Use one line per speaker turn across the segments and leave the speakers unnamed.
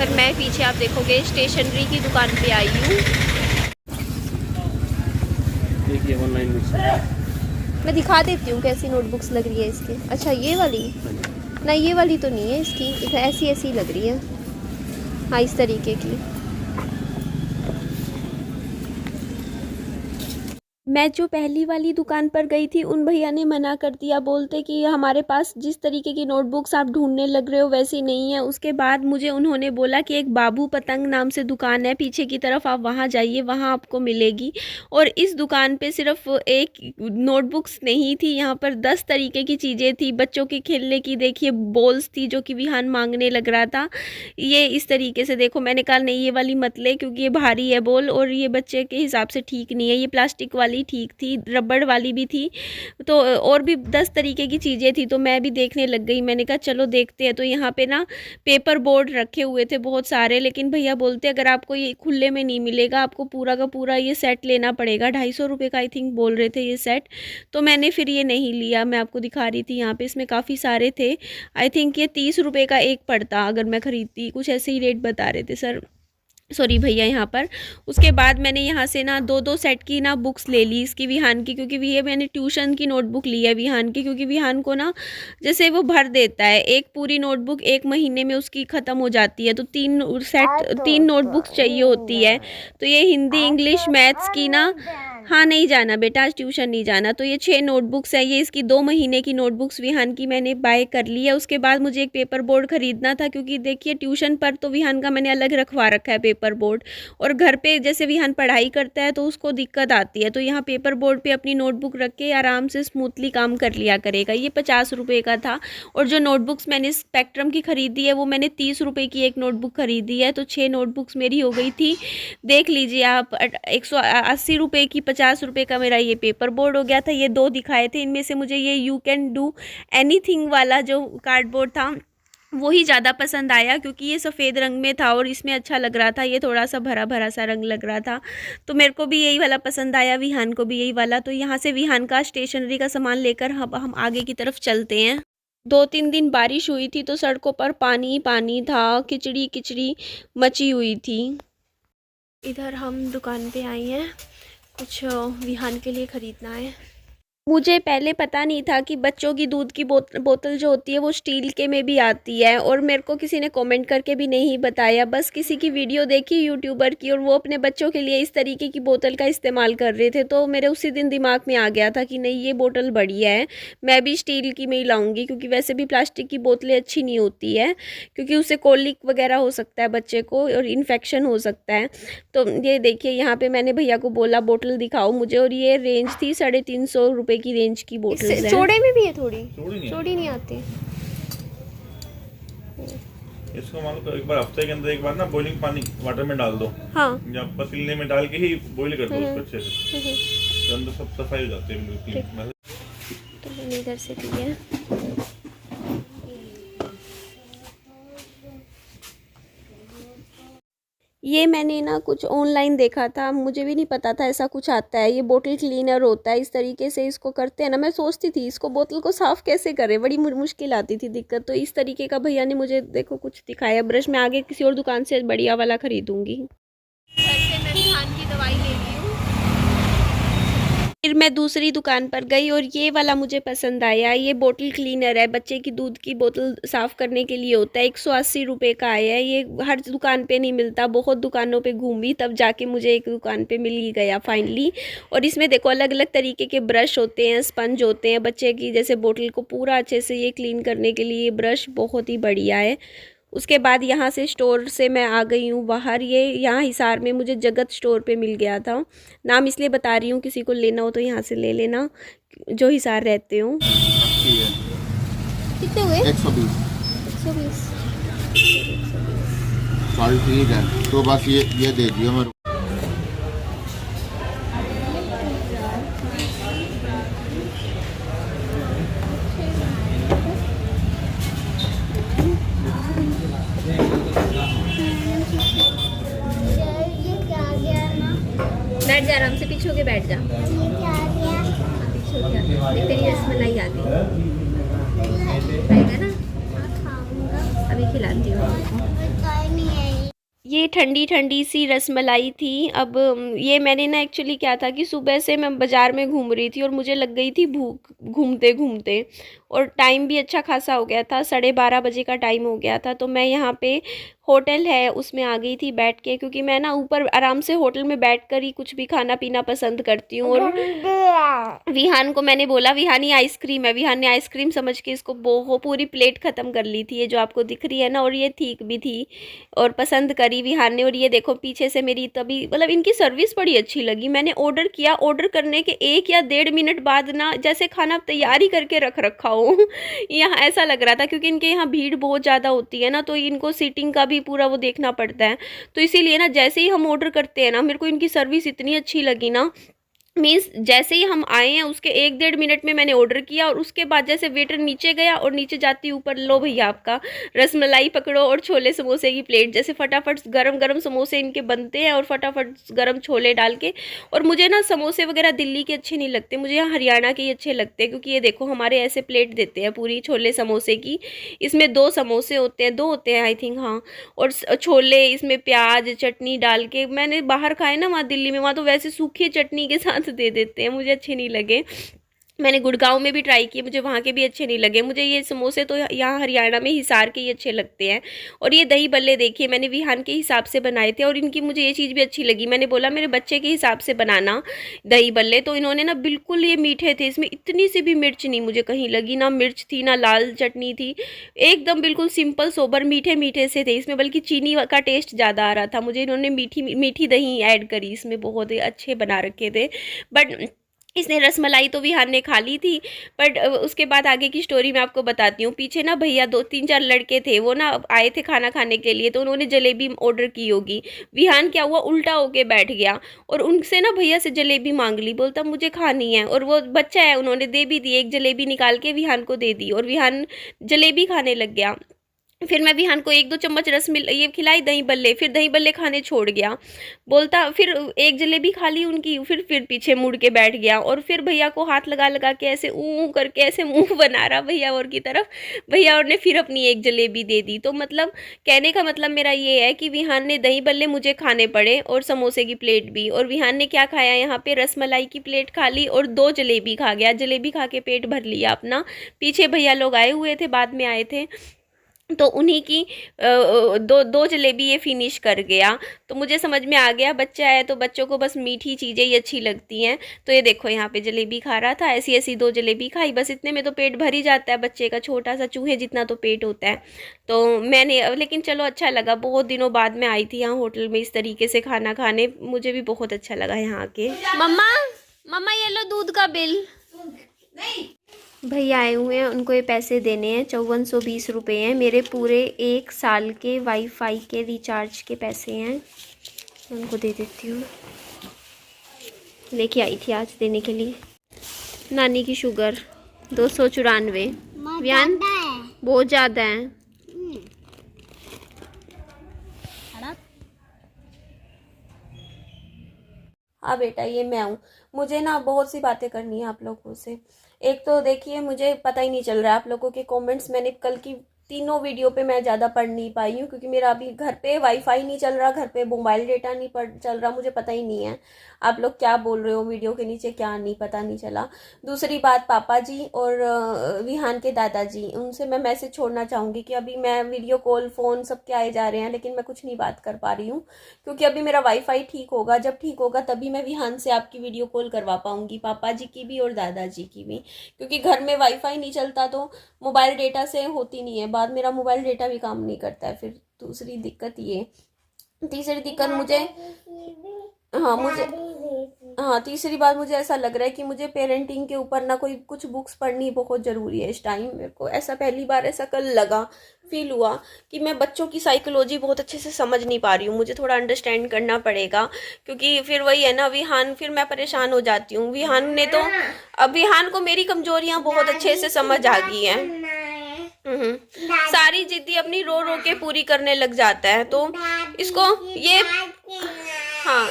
और मैं पीछे आप देखोगे स्टेशनरी की दुकान पे आई हूँ।
देखिए ऑनलाइन बुक्स।
मैं दिखा देती हूँ कैसी नोटबुक्स लग रही है इसकी। अच्छा ये वाली, ना ये वाली तो नहीं है इसकी, ऐसी ऐसी लग रही है। हाँ इस तरीके की। मैं जो पहली वाली दुकान पर गई थी उन भैया ने मना कर दिया, बोलते कि हमारे पास जिस तरीके की नोटबुक्स आप ढूंढने लग रहे हो वैसी नहीं है। उसके बाद मुझे उन्होंने बोला कि एक बाबू पतंग नाम से दुकान है पीछे की तरफ, आप वहां जाइए, वहां आपको मिलेगी। और इस दुकान पे सिर्फ एक नोटबुक्स नहीं थी, यहाँ पर 10 तरीके की चीज़ें थी। बच्चों के खेलने की देखिए बॉल्स थी जो कि विहान मांगने लग रहा था। ये इस तरीके से देखो, मैंने कहा नहीं ये वाली मत ले क्योंकि ये भारी है बॉल और ये बच्चे के हिसाब से ठीक नहीं है। ये प्लास्टिक वाली ठीक थी, रबड़ वाली भी थी, तो और भी 10 तरीके की चीज़ें थी। तो मैं भी देखने लग गई, मैंने कहा चलो देखते हैं। तो यहाँ पे ना पेपर बोर्ड रखे हुए थे बहुत सारे, लेकिन भैया बोलते अगर आपको ये खुले में नहीं मिलेगा, आपको पूरा का पूरा ये सेट लेना पड़ेगा। 250 रुपये का आई थिंक बोल रहे थे ये सेट। तो मैंने फिर ये नहीं लिया। मैं आपको दिखा रही थी यहाँ पे इसमें काफ़ी सारे थे। आई थिंक ये 30 रुपये का एक पड़ता अगर मैं ख़रीदती, कुछ ऐसे ही रेट बता रहे थे सर, सॉरी भैया यहाँ पर। उसके बाद मैंने यहाँ से ना 2-2 सेट की ना बुक्स ले ली इसकी विहान की, क्योंकि ये मैंने ट्यूशन की नोटबुक ली है विहान की, क्योंकि विहान को ना जैसे वो भर देता है, एक पूरी नोटबुक 1 महीने में उसकी ख़त्म हो जाती है। तो 3 नोटबुक्स चाहिए होती है। तो ये हिंदी इंग्लिश मैथ्स की ना, हाँ नहीं जाना बेटा आज ट्यूशन नहीं जाना। तो ये 6 नोटबुक्स है, ये इसकी 2 महीने की नोटबुक्स विहान की मैंने बाय कर ली है। उसके बाद मुझे एक पेपर बोर्ड ख़रीदना था, क्योंकि देखिए ट्यूशन पर तो विहान का मैंने अलग रखवा रखा है पेपर बोर्ड, और घर पे जैसे विहान पढ़ाई करता है तो उसको दिक्कत आती है। तो यहाँ पेपर बोर्ड पे अपनी नोटबुक रख के आराम से स्मूथली काम कर लिया करेगा। ये 50 रुपये का था। और जो नोटबुक्स मैंने स्पेक्ट्रम की ख़रीदी है वो मैंने 30 रुपये की एक नोटबुक ख़रीदी है। तो 6 नोटबुक्स मेरी हो गई थी। देख लीजिए आप, 180 रुपये की 50 रुपये का मेरा ये पेपर बोर्ड हो गया था। ये 2 दिखाए थे, इनमें से मुझे ये यू कैन डू एनीथिंग वाला जो कार्डबोर्ड था वही ज़्यादा पसंद आया, क्योंकि ये सफ़ेद रंग में था और इसमें अच्छा लग रहा था। ये थोड़ा सा भरा भरा सा रंग लग रहा था, तो मेरे को भी यही वाला पसंद आया, विहान को भी यही वाला। तो यहाँ से विहान का स्टेशनरी का सामान लेकर हम आगे की तरफ चलते हैं। 2-3 दिन बारिश हुई थी तो सड़कों पर पानी पानी था, किचड़ी किचड़ी मची हुई थी। इधर हम दुकान पे आए हैं, कुछ विहान के लिए ख़रीदना है। मुझे पहले पता नहीं था कि बच्चों की दूध की बोतल जो होती है वो स्टील के में भी आती है, और मेरे को किसी ने कमेंट करके भी नहीं बताया। बस किसी की वीडियो देखी यूट्यूबर की और वो अपने बच्चों के लिए इस तरीके की बोतल का इस्तेमाल कर रहे थे, तो मेरे उसी दिन दिमाग में आ गया था कि नहीं ये बोतल बढ़िया है, मैं भी स्टील की में ही लाऊंगी। क्योंकि वैसे भी प्लास्टिक की बोतलें अच्छी नहीं होती है, क्योंकि उससे कोलिक वगैरह हो सकता है बच्चे को और इन्फेक्शन हो सकता है। तो ये देखिए यहाँ पे मैंने भैया को बोला बोतल दिखाओ मुझे, और ये रेंज थी 350 रुपये की रेंज की बोतल है। चौड़े में भी है, थोड़ी चौड़ी नहीं आती।
इसको मान लो एक बार हफ्ते के अंदर एक बार ना बॉइलिंग पानी वाटर में डाल दो।
हाँ,
या पतीले में डाल के ही बॉईल कर दो उसको अच्छे से, तो अंदर सब सफाई हो जाती है बिल्कुल।
तो मैंने इधर से ली है। ये मैंने ना कुछ ऑनलाइन देखा था, मुझे भी नहीं पता था ऐसा कुछ आता है। ये बोतल क्लीनर होता है, इस तरीके से इसको करते हैं ना। मैं सोचती थी इसको बोतल को साफ़ कैसे करें, बड़ी मुश्किल आती थी दिक्कत। तो इस तरीके का भैया ने मुझे देखो कुछ दिखाया ब्रश। मैं आगे किसी और दुकान से बढ़िया वाला ख़रीदूँगी। वैसे मैं विहान की दवाई ले ली हूँ। फिर मैं दूसरी दुकान पर गई और ये वाला मुझे पसंद आया। ये बोतल क्लीनर है, बच्चे की दूध की बोतल साफ़ करने के लिए होता है। 180 रुपये का आया है। ये हर दुकान पे नहीं मिलता, बहुत दुकानों पे घूमी तब जाके मुझे एक दुकान पे मिल ही गया फाइनली। और इसमें देखो अलग अलग तरीके के ब्रश होते हैं, स्पंज होते हैं, बच्चे की जैसे बोतल को पूरा अच्छे से ये क्लीन करने के लिए ब्रश बहुत ही बढ़िया है। उसके बाद यहाँ से स्टोर से मैं आ गई हूँ बाहर। ये यहाँ हिसार में मुझे जगत स्टोर पे मिल गया था। नाम इसलिए बता रही हूँ, किसी को लेना हो तो यहाँ से ले लेना जो हिसार रहते हो। कितने हुए?
120।
120।
चल ठीक है, तो बस ये दे दियो मेरे।
बैठ जा आराम से, पीछे होके बैठ जा। पीछे होके तेरी रसमलाई आ गई, खाएगा ना? अभी खिलाती हूँ। ये ठंडी ठंडी सी रसमलाई थी। अब ये मैंने ना एक्चुअली क्या था कि सुबह से मैं बाज़ार में घूम रही थी और मुझे लग गई थी भूख घूमते घूमते, और टाइम भी अच्छा खासा हो गया था, 12:30 बजे का टाइम हो गया था। तो मैं यहाँ पे होटल है उसमें आ गई थी बैठ के, क्योंकि मैं ना ऊपर आराम से होटल में बैठ कर ही कुछ भी खाना पीना पसंद करती हूँ। और विहान को मैंने बोला, विहान ये आइसक्रीम है, विहान ने आइसक्रीम समझ के इसको पूरी प्लेट ख़त्म कर ली थी, ये जो आपको दिख रही है ना, और ये ठीक भी थी और पसंद करी विहान ने। और ये देखो पीछे से मेरी तभी मतलब इनकी सर्विस बड़ी अच्छी लगी। मैंने ऑर्डर किया, ऑर्डर करने के 1 या 1.5 मिनट बाद ना जैसे खाना तैयारी करके रखा हो यहाँ ऐसा लग रहा था, क्योंकि इनके यहाँ भीड़ बहुत ज़्यादा होती है ना, तो इनको सीटिंग का भी पूरा वो देखना पड़ता है। तो इसीलिए ना जैसे ही हम ऑर्डर करते हैं ना, मेरे को इनकी सर्विस इतनी अच्छी लगी ना, मीन्स जैसे ही हम आए हैं उसके 1-1.5 मिनट में मैंने ऑर्डर किया, और उसके बाद जैसे वेटर नीचे गया और नीचे जाती ऊपर, लो भैया आपका रसमलाई पकड़ो और छोले समोसे की प्लेट। जैसे फटाफट गरम गरम समोसे इनके बनते हैं और फटाफट गरम छोले डाल के। और मुझे ना समोसे वगैरह दिल्ली के अच्छे नहीं लगते, मुझे यहाँ हरियाणा के ही अच्छे लगते हैं, क्योंकि ये देखो हमारे ऐसे प्लेट देते हैं पूरी छोले समोसे की। इसमें 2 समोसे होते हैं, 2 होते हैं आई थिंक, हाँ, और छोले इसमें प्याज चटनी डाल के। मैंने बाहर खाए ना वहाँ दिल्ली में, वहाँ तो वैसे सूखी चटनी के साथ दे देते हैं, मुझे अच्छे नहीं लगे। मैंने गुड़गांव में भी ट्राई किए, मुझे वहाँ के भी अच्छे नहीं लगे। मुझे ये समोसे तो यहाँ हरियाणा में हिसार के ही अच्छे लगते हैं। और ये दही बल्ले देखिए मैंने विहान के हिसाब से बनाए थे, और इनकी मुझे ये चीज़ भी अच्छी लगी। मैंने बोला मेरे बच्चे के हिसाब से बनाना दही बल्ले, तो इन्होंने ना बिल्कुल ये मीठे थे, इसमें इतनी सी भी मिर्च नहीं मुझे कहीं लगी, ना मिर्च थी ना लाल चटनी थी, एकदम बिल्कुल सिंपल सोबर मीठे मीठे से थे। इसमें बल्कि चीनी का टेस्ट ज़्यादा आ रहा था मुझे। इन्होंने मीठी दही ऐड करी इसमें, बहुत ही अच्छे बना रखे थे। बट इसने रसमलाई तो विहान ने खा ली थी। बट उसके बाद आगे की स्टोरी मैं आपको बताती हूँ। पीछे ना भैया 2-3-4 लड़के थे, वो ना आए थे खाना खाने के लिए, तो उन्होंने जलेबी ऑर्डर की होगी। विहान क्या हुआ, उल्टा होके बैठ गया और उनसे ना भैया से जलेबी मांग ली, बोलता मुझे खानी है। और वो बच्चा है, उन्होंने दे भी दी, एक जलेबी निकाल के विहान को दे दी और विहान जलेबी खाने लग गया। फिर मैं विहान को 1-2 चम्मच ये खिलाई दही बल्ले, फिर दही बल्ले खाने छोड़ गया। बोलता फिर एक जलेबी खा ली उनकी, फिर पीछे मुड़ के बैठ गया और फिर भैया को हाथ लगा लगा के ऐसे ऊँ करके ऐसे मुंह बना रहा भैया और की तरफ। भैया और ने फिर अपनी एक जलेबी दे दी। तो मतलब कहने का मतलब मेरा ये है कि विहान ने दही बल्ले मुझे खाने पड़े और समोसे की प्लेट भी। और विहान ने क्या खाया यहाँ पे, रसमलाई की प्लेट खा ली और 2 जलेबी खा गया। जलेबी खा के पेट भर लिया अपना। पीछे भैया लोग आए हुए थे, बाद में आए थे, तो उन्हीं की 2 जलेबी ये फिनिश कर गया। तो मुझे समझ में आ गया बच्चा है तो बच्चों को बस मीठी चीज़ें ही अच्छी लगती हैं। तो ये देखो यहाँ पे जलेबी खा रहा था, ऐसी ऐसी 2 जलेबी खाई, बस इतने में तो पेट भर ही जाता है बच्चे का, छोटा सा चूहे जितना तो पेट होता है। तो मैंने लेकिन चलो अच्छा लगा, बहुत दिनों बाद में आई थी यहाँ होटल में इस तरीके से खाना खाने, मुझे भी बहुत अच्छा लगा यहाँ के। मम्मा मम्मा ये लो दूध का बिल। भैया आए हुए हैं, उनको ये पैसे देने हैं, 5420 रुपये हैं, मेरे पूरे 1 साल के वाईफाई के रिचार्ज के पैसे हैं। उनको दे देती हूँ, लेके आई थी आज देने के लिए। नानी की शुगर 294, व्यान बहुत ज़्यादा है। हाँ बेटा ये मैं हूँ, मुझे ना बहुत सी बातें करनी है आप लोगों से। एक तो देखिए मुझे पता ही नहीं चल रहा है आप लोगों के कमेंट्स, मैंने कल की तीनों वीडियो पे मैं ज़्यादा पढ़ नहीं पाई हूँ, क्योंकि मेरा अभी घर पे वाईफाई नहीं चल रहा, घर पे मोबाइल डेटा नहीं चल रहा, मुझे पता ही नहीं है आप लोग क्या बोल रहे हो वीडियो के नीचे, क्या नहीं पता नहीं चला। दूसरी बात, पापा जी और विहान के दादाजी, उनसे मैं मैसेज छोड़ना चाहूँगी कि अभी मैं वीडियो कॉल फ़ोन सब के आए जा रहे हैं, लेकिन मैं कुछ नहीं बात कर पा रही हूँ, क्योंकि अभी मेरा वाईफाई ठीक होगा, जब ठीक होगा तभी मैं विहान से आपकी वीडियो कॉल करवा पाऊँगी, पापा जी की भी और दादाजी की भी, क्योंकि घर में वाईफाई नहीं चलता तो मोबाइल डेटा से होती नहीं है, बाद मेरा मोबाइल डेटा भी काम नहीं करता है। फिर दूसरी दिक्कत ये, तीसरी दिक्कत तीसरी बात मुझे ऐसा लग रहा है कि मुझे पेरेंटिंग के ऊपर ना कोई कुछ बुक्स पढ़नी बहुत ज़रूरी है इस टाइम। मेरे को ऐसा पहली बार ऐसा कल लगा, फील हुआ कि मैं बच्चों की साइकोलॉजी बहुत अच्छे से समझ नहीं पा रही हूँ, मुझे थोड़ा अंडरस्टैंड करना पड़ेगा, क्योंकि फिर वही है ना विहान, फिर मैं परेशान हो जाती हूँ। विहान ने तो अब विहान को मेरी कमजोरियाँ बहुत अच्छे से समझ आ गई हैं। सारी जिद्दी अपनी रो रो के पूरी करने लग जाता है, तो इसको ये हाँ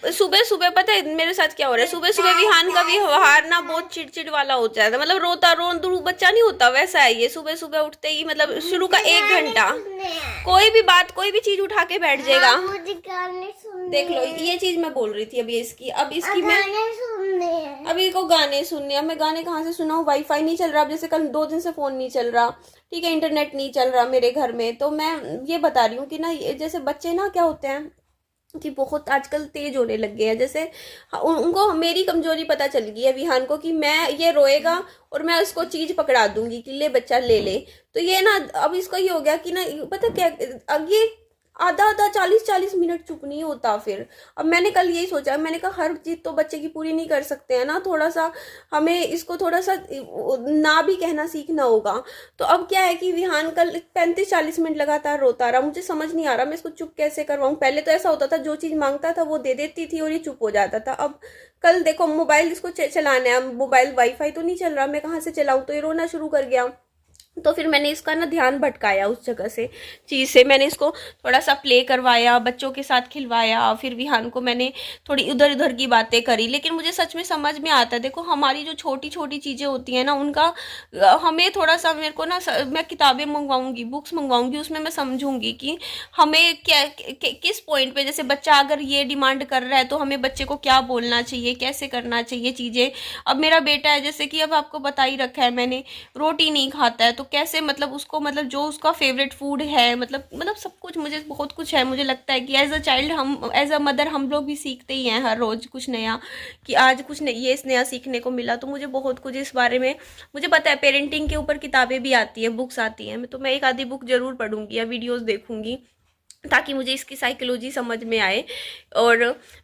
सुबह सुबह पता है मेरे साथ क्या हो रहा है, सुबह सुबह विहान का व्यवहार ना बहुत चिड़चिड़ वाला हो जाता है, मतलब रोता रोंदू बच्चा नहीं होता वैसा है ये। सुबह सुबह उठते ही मतलब शुरू का 1 घंटा कोई भी बात कोई भी चीज उठा के बैठ जाएगा। देख लो ये चीज मैं बोल रही थी अभी इसकी, अब इसकी मैं अभी को गाने सुनने, अब मैं गाने कहाँ से सुनाऊँ, वाईफाई नहीं चल रहा। अब जैसे कल 2 दिन से फोन नहीं चल रहा, ठीक है, इंटरनेट नहीं चल रहा मेरे घर में। तो मैं ये बता रही हूँ कि ना जैसे बच्चे ना क्या होते हैं कि बहुत आजकल तेज होने लग गए हैं। जैसे उनको मेरी कमजोरी पता चल गई है विहान को कि मैं ये रोएगा और मैं उसको चीज पकड़ा दूंगी कि ले बच्चा ले ले। तो ये ना अब इसको ये हो गया कि ना पता क्या, अब ये आधा 40 मिनट चुप नहीं होता। फिर अब मैंने कल यही सोचा, मैंने कहा हर चीज तो बच्चे की पूरी नहीं कर सकते हैं ना, थोड़ा सा हमें इसको थोड़ा सा ना भी कहना सीखना होगा। तो अब क्या है कि विहान कल 35-40 मिनट लगातार रोता रहा, मुझे समझ नहीं आ रहा मैं इसको चुप कैसे करवाऊं। पहले तो ऐसा होता था जो चीज मांगता था वो दे देती थी और ये चुप हो जाता था। अब कल देखो मोबाइल इसको चलाना है, मोबाइल वाईफाई तो नहीं चल रहा, मैं कहाँ से चलाऊं, तो ये रोना शुरू कर गया। तो फिर मैंने इसका ना ध्यान भटकाया उस जगह से चीज़ से, मैंने इसको थोड़ा सा प्ले करवाया, बच्चों के साथ खिलवाया, फिर विहान को मैंने थोड़ी इधर उधर की बातें करी। लेकिन मुझे सच में समझ में आता है, देखो हमारी जो छोटी छोटी चीज़ें होती हैं ना उनका हमें थोड़ा सा, मेरे को ना मैं किताबें मंगवाऊंगी, बुक्स मंगवाऊंगी, उसमें मैं समझूंगी कि हमें क्या किस पॉइंट पे, जैसे बच्चा अगर ये डिमांड कर रहा है तो हमें बच्चे को क्या बोलना चाहिए, कैसे करना चाहिए चीज़ें। अब मेरा बेटा है जैसे कि अब आपको बता ही रखा है मैंने, रोटी नहीं खाता है, तो कैसे मतलब उसको मतलब जो उसका फेवरेट फूड है, मतलब सब कुछ, मुझे बहुत कुछ है। मुझे लगता है कि एज अ चाइल्ड हम एज अ मदर हम लोग भी सीखते ही हैं हर रोज़ कुछ नया, कि आज कुछ ये नया सीखने को मिला। तो मुझे बहुत कुछ इस बारे में मुझे पता है। पेरेंटिंग के ऊपर किताबें भी आती हैं, बुक्स आती हैं, तो मैं एक आधी बुक जरूर पढ़ूंगी या वीडियोज़ देखूंगी ताकि मुझे इसकी साइकोलॉजी समझ में आए। और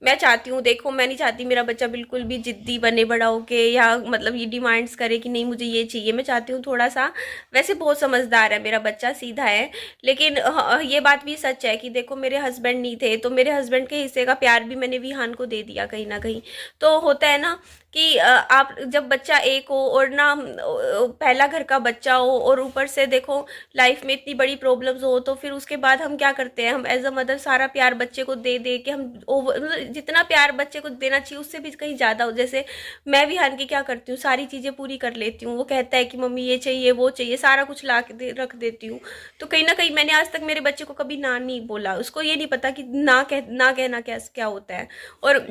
मैं चाहती हूँ, देखो मैं नहीं चाहती मेरा बच्चा बिल्कुल भी जिद्दी बने बड़ा होके, या मतलब ये डिमांड्स करे कि नहीं मुझे ये चाहिए। मैं चाहती हूँ थोड़ा सा, वैसे बहुत समझदार है मेरा बच्चा, सीधा है, लेकिन ये बात भी सच है कि देखो मेरे हस्बैंड नहीं थे तो मेरे हस्बैंड के हिस्से का प्यार भी मैंने विहान को दे दिया कहीं ना कहीं। तो होता है ना कि आप जब बच्चा एक हो और ना पहला घर का बच्चा हो और ऊपर से देखो लाइफ में इतनी बड़ी प्रॉब्लम्स हो, तो फिर उसके बाद हम क्या करते हैं, हम एज अ मदर सारा प्यार बच्चे को दे दे के हम जितना प्यार बच्चे को देना चाहिए उससे भी कहीं ज़्यादा हो। जैसे मैं विहान की क्या करती हूँ, सारी चीज़ें पूरी कर लेती हूँ। वो कहता है कि मम्मी ये चाहिए वो चाहिए, सारा कुछ ला के रख देती हूँ। तो कहीं ना कहीं मैंने आज तक मेरे बच्चे को कभी ना नहीं बोला, उसको ये नहीं पता कि ना कहना क्या होता है। और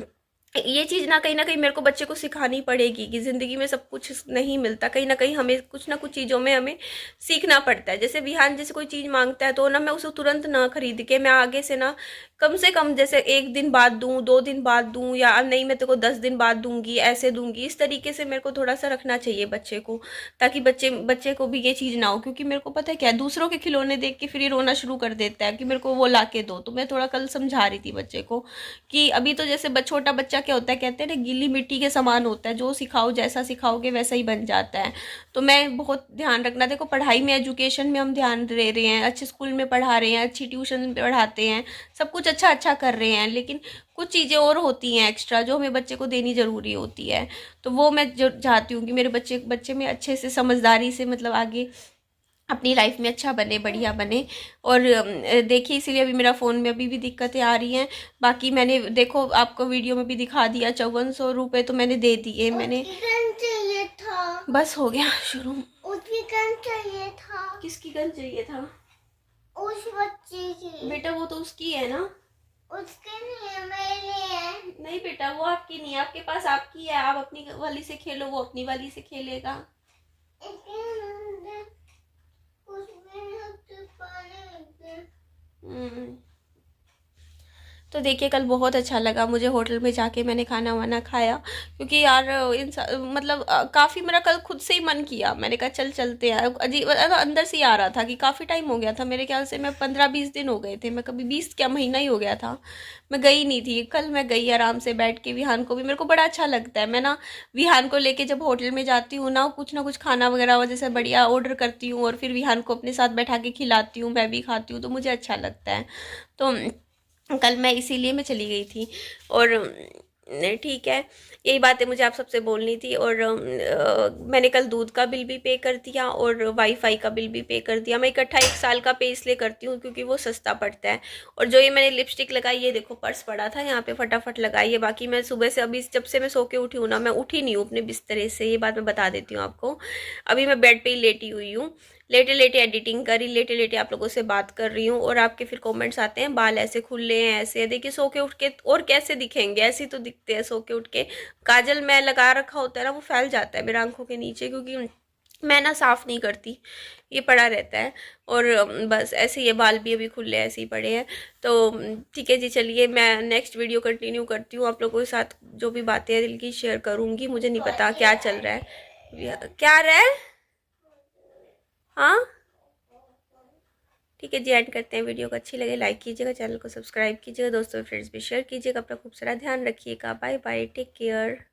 ये चीज़ ना कहीं मेरे को बच्चे को सिखानी पड़ेगी कि ज़िंदगी में सब कुछ नहीं मिलता, कहीं ना कहीं हमें कुछ ना कुछ चीज़ों में हमें सीखना पड़ता है। जैसे विहान जैसे कोई चीज़ मांगता है तो ना मैं उसे तुरंत ना खरीद के, मैं आगे से ना कम से कम जैसे 1 दिन बाद दूँ, 2 दिन बाद दूँ, या नहीं मैं तेरे को 10 दिन बाद दूंगी, ऐसे दूंगी। इस तरीके से मेरे को थोड़ा सा रखना चाहिए बच्चे को, ताकि बच्चे को भी ये चीज़ ना हो। क्योंकि मेरे को पता है क्या, दूसरों के खिलौने देख के फिर ये रोना शुरू कर देता है कि मेरे को वो ला के दो। तो मैं थोड़ा कल समझा रही थी बच्चे को कि अभी तो जैसे छोटा बच्चा क्या होता है, कहते हैं ना गीली मिट्टी के समान होता है, जो सिखाओ जैसा सिखाओगे वैसा ही बन जाता है। तो मैं बहुत ध्यान रखना, देखो पढ़ाई में, एजुकेशन में हम ध्यान दे रहे हैं, अच्छे स्कूल में पढ़ा रहे हैं, अच्छी ट्यूशन में पढ़ाते हैं, सब कुछ अच्छा कर रहे हैं, लेकिन कुछ चीज़ें और होती हैं एक्स्ट्रा जो हमें बच्चे को देनी ज़रूरी होती है। तो वो मैं जो चाहती हूँ कि मेरे बच्चे में अच्छे से समझदारी से मतलब आगे अपनी लाइफ में अच्छा बने, बढ़िया बने। और देखिए इसीलिए अभी मेरा फ़ोन में अभी भी दिक्कतें आ रही हैं। बाकी मैंने देखो आपको वीडियो में भी दिखा दिया, 5400 रुपये तो मैंने दे दिए। मैंने
चाहिए था,
बस हो गया शुरू।
उसकी गन चाहिए था।
किसकी गन चाहिए था?
उस बच्चे की।
बेटा वो तो उसकी है ना।
उसके नहीं है, मेरे है।
नहीं बेटा वो आपकी नहीं है, आपके पास आपकी है, आप अपनी वाली से खेलो, वो अपनी वाली से खेलेगा। तो देखिए कल बहुत अच्छा लगा मुझे, होटल में जाके मैंने खाना वाना खाया, क्योंकि यार मतलब काफ़ी मेरा कल खुद से ही मन किया, मैंने कहा चलते हैं। अजीब अंदर से ही आ रहा था कि काफ़ी टाइम हो गया था, मेरे ख्याल से मैं 15-20 दिन हो गए थे, मैं कभी 20 क्या महीना ही हो गया था मैं गई नहीं थी। कल मैं गई आराम से बैठ के, विहान को भी, मेरे को बड़ा अच्छा लगता है। मैं ना विहान को लेके जब होटल में जाती हूँ ना कुछ खाना वगैरह जैसे बढ़िया ऑर्डर करती हूँ और फिर विहान को अपने साथ बैठा के खिलाती हूँ, मैं भी खाती हूँ, तो मुझे अच्छा लगता है। तो कल मैं इसीलिए मैं चली गई थी। और ठीक है, यही बातें मुझे आप सबसे बोलनी थी। और मैंने कल दूध का बिल भी पे कर दिया और वाईफाई का बिल भी पे कर दिया। मैं इकट्ठा 1 साल का पे इसलिए करती हूँ क्योंकि वो सस्ता पड़ता है। और जो ये मैंने लिपस्टिक लगाई, ये देखो पर्स पड़ा था यहाँ पे, फटाफट लगाई है। बाकी मैं सुबह से अभी जब से मैं सो के उठी हूँ ना, मैं उठी नहीं हूँ अपने बिस्तरे से, ये बात मैं बता देती हूँ आपको। अभी मैं बेड पर ही लेटी हुई हूँ, लेटे लेटे एडिटिंग करी, लेटे लेटे आप लोगों से बात कर रही हूँ। और आपके फिर कमेंट्स आते हैं बाल ऐसे खुले हैं, ऐसे। देखिए सो के उठ के और कैसे दिखेंगे, ऐसे तो दिखते हैं सो के उठ के। काजल मैं लगा रखा होता है ना, वो फैल जाता है मेरे आंखों के नीचे, क्योंकि मैं ना साफ़ नहीं करती, ये पड़ा रहता है। और बस ऐसे ये बाल भी अभी खुले ऐसे ही पड़े हैं। तो ठीक है जी, चलिए मैं नेक्स्ट वीडियो कंटिन्यू करती हूँ, आप लोगों के साथ जो भी बातें हैं दिल की शेयर करूँगी। मुझे नहीं पता क्या चल रहा है, क्या रहा है। हाँ ठीक है जी, एंड करते हैं वीडियो को। अच्छी लगे लाइक कीजिएगा, चैनल को सब्सक्राइब कीजिएगा, दोस्तों फ्रेंड्स भी शेयर कीजिएगा। अपना खूब सारा ध्यान रखिएगा। Bye bye, take care.